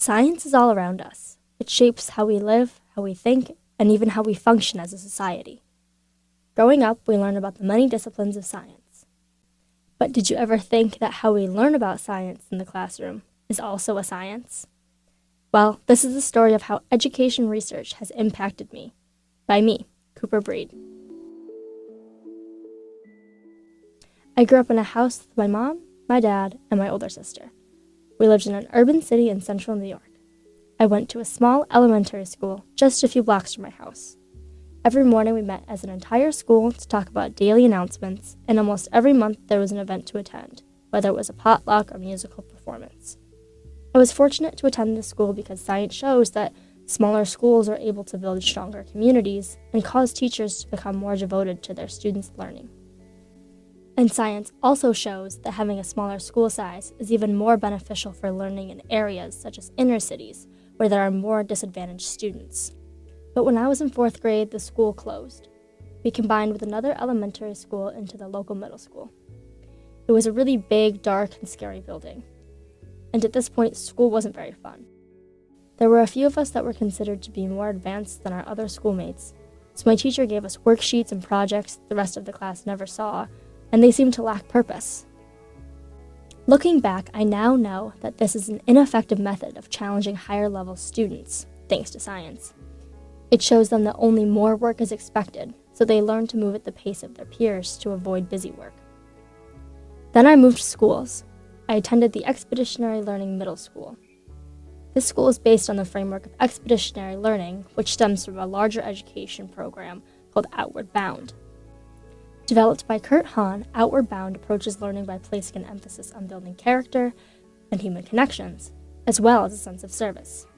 Science is all around us. It shapes how we live, how we think, and even how we function as a society. Growing up, we learn about the many disciplines of science. But did you ever think that how we learn about science in the classroom is also a science? Well, this is the story of how education research has impacted me. By me, Cooper Breed. I grew up in a house with my mom, my dad, and my older sister. We lived in an urban city in central New York. I went to a small elementary school just a few blocks from my house. Every morning we met as an entire school to talk about daily announcements, and almost every month there was an event to attend, whether it was a potluck or musical performance. I was fortunate to attend this school because science shows that smaller schools are able to build stronger communities and cause teachers to become more devoted to their students' learning. And science also shows that having a smaller school size is even more beneficial for learning in areas such as inner cities, where there are more disadvantaged students. But when I was in 4th grade, the school closed. We combined with another elementary school into the local middle school. It was a really big, dark, and scary building. And at this point, school wasn't very fun. There were a few of us that were considered to be more advanced than our other schoolmates, so my teacher gave us worksheets and projects the rest of the class never saw, and they seemed to lack purpose. Looking back, I now know that this is an ineffective method of challenging higher-level students, thanks to science. It shows them that only more work is expected, so they learn to move at the pace of their peers to avoid busy work. Then I moved schools. I attended the Expeditionary Learning Middle School. This school is based on the framework of expeditionary learning, which stems from a larger education program called Outward Bound. Developed by Kurt Hahn, Outward Bound approaches learning by placing an emphasis on building character and human connections, as well as a sense of service.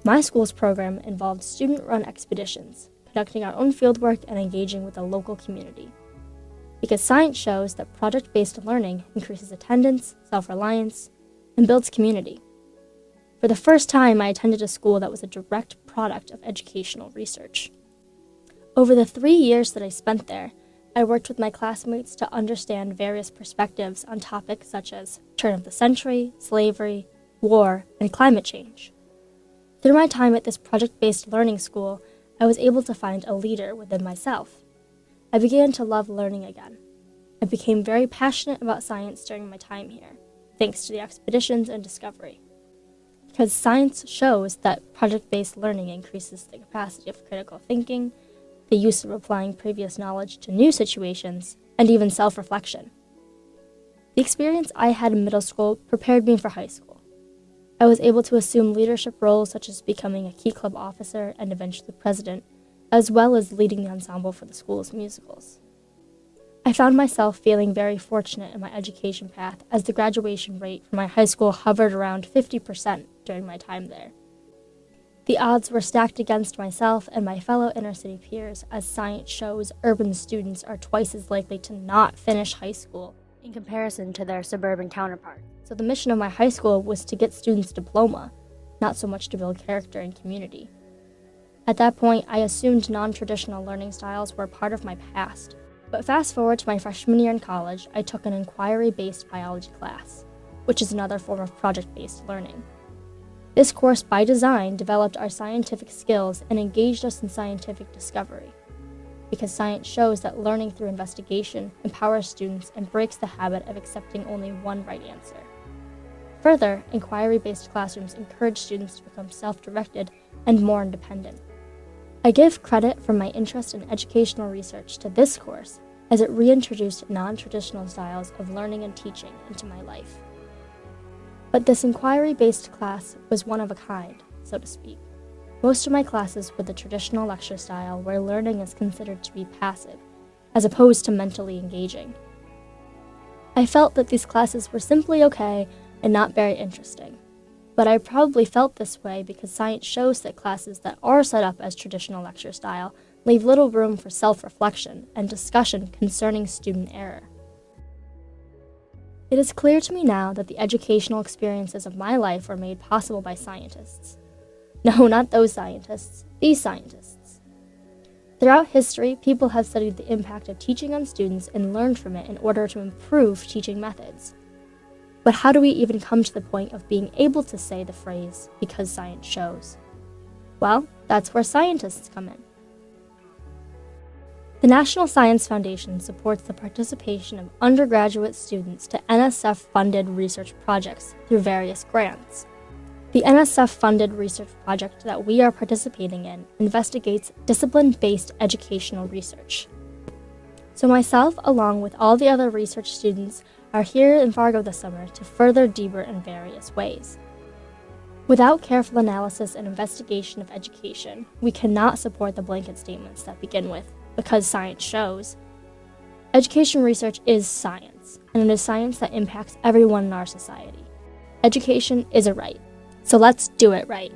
My school's program involved student-run expeditions, conducting our own fieldwork and engaging with the local community. Because science shows that project-based learning increases attendance, self-reliance, and builds community. For the first time, I attended a school that was a direct product of educational research. Over the 3 years that I spent there, I worked with my classmates to understand various perspectives on topics such as turn of the century, slavery, war, and climate change. Through my time at this project-based learning school, I was able to find a leader within myself. I began to love learning again. I became very passionate about science during my time here, thanks to the expeditions and discovery. Because science shows that project-based learning increases the capacity of critical thinking, the use of applying previous knowledge to new situations, and even self-reflection. The experience I had in middle school prepared me for high school. I was able to assume leadership roles such as becoming a key club officer and eventually president, as well as leading the ensemble for the school's musicals. I found myself feeling very fortunate in my education path as the graduation rate for my high school hovered around 50% during my time there. The odds were stacked against myself and my fellow inner-city peers, as science shows urban students are twice as likely to not finish high school in comparison to their suburban counterparts. So the mission of my high school was to get students a diploma, not so much to build character and community. At that point, I assumed non-traditional learning styles were part of my past. But fast forward to my freshman year in college, I took an inquiry-based biology class, which is another form of project-based learning. This course, by design, developed our scientific skills and engaged us in scientific discovery, because science shows that learning through investigation empowers students and breaks the habit of accepting only one right answer. Further, inquiry-based classrooms encourage students to become self-directed and more independent. I give credit for my interest in educational research to this course, as it reintroduced non-traditional styles of learning and teaching into my life. But this inquiry-based class was one of a kind, so to speak. Most of my classes were the traditional lecture style where learning is considered to be passive, as opposed to mentally engaging. I felt that these classes were simply okay and not very interesting. But I probably felt this way because science shows that classes that are set up as traditional lecture style leave little room for self-reflection and discussion concerning student error. It is clear to me now that the educational experiences of my life were made possible by scientists. No, not those scientists, these scientists. Throughout history, people have studied the impact of teaching on students and learned from it in order to improve teaching methods. But how do we even come to the point of being able to say the phrase, because science shows? Well, that's where scientists come in. The National Science Foundation supports the participation of undergraduate students to NSF-funded research projects through various grants. The NSF-funded research project that we are participating in investigates discipline-based educational research. So myself, along with all the other research students, are here in Fargo this summer to further deeper in various ways. Without careful analysis and investigation of education, we cannot support the blanket statements that begin with, because science shows. Education research is science, and it is science that impacts everyone in our society. Education is a right, so let's do it right.